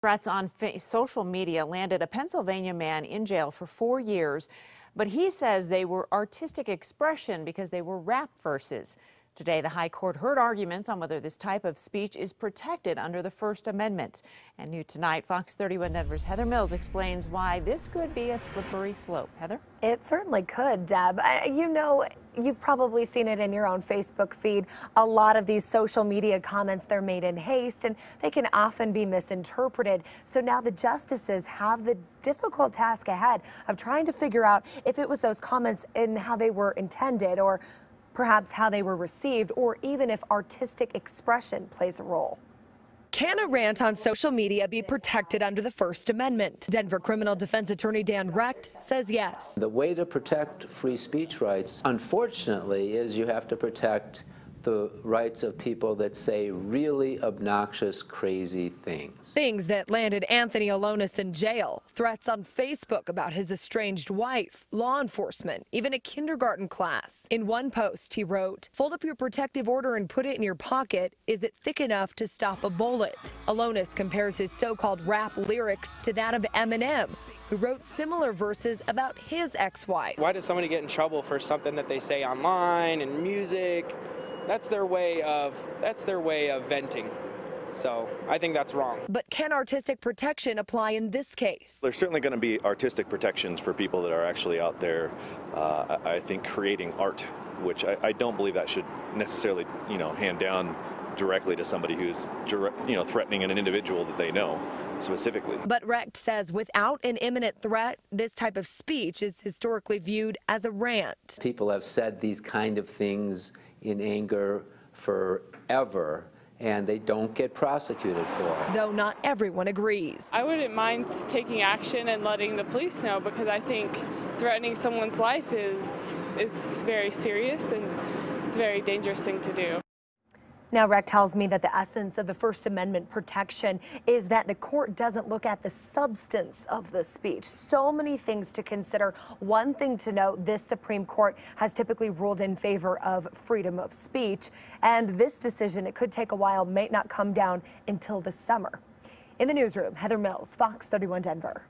Threats on social media landed a Pennsylvania man in jail for 4 years, but he says they were artistic expression because they were rap verses. Today, the High Court heard arguments on whether this type of speech is protected under the First Amendment. And new tonight, Fox 31 Denver's Heather Mills explains why this could be a slippery slope. Heather? It certainly could, Deb. You know, you've probably seen it in your own Facebook feed. A lot of these social media comments, they're made in haste and they can often be misinterpreted. So now the justices have the difficult task ahead of trying to figure out if it was those comments and how they were intended, or perhaps how they were received, or even if artistic expression plays a role. Can a rant on social media be protected under the First Amendment? Denver criminal defense attorney Dan Recht says yes. The way to protect free speech rights, unfortunately, is you have to protect the rights of people that say really obnoxious, crazy things. Things that landed Anthony Alonis in jail, threats on Facebook about his estranged wife, law enforcement, even a kindergarten class. In one post, he wrote, "Fold up your protective order and put it in your pocket. Is it thick enough to stop a bullet?" Alonis compares his so-called rap lyrics to that of Eminem, who wrote similar verses about his ex-wife. Why does somebody get in trouble for something that they say online and music? That's their way of venting. So I think that's wrong. But can artistic protection apply in this case? There's certainly going to be artistic protections for people that are actually out there, I think, creating art, which I don't believe that should necessarily, hand down directly to somebody who's, threatening an individual that they know specifically. But Recht says without an imminent threat, this type of speech is historically viewed as a rant. People have said these kind of things in anger forever, and they don't get prosecuted for it. Though not everyone agrees. I wouldn't mind taking action and letting the police know, because I think threatening someone's life is very serious and it's a very dangerous thing to do. Now, Recht tells me that the essence of the First Amendment protection is that the court doesn't look at the substance of the speech. So many things to consider. One thing to note, this Supreme Court has typically ruled in favor of freedom of speech, and this decision, it could take a while, may not come down until the summer. In the newsroom, Heather Mills, Fox 31 Denver.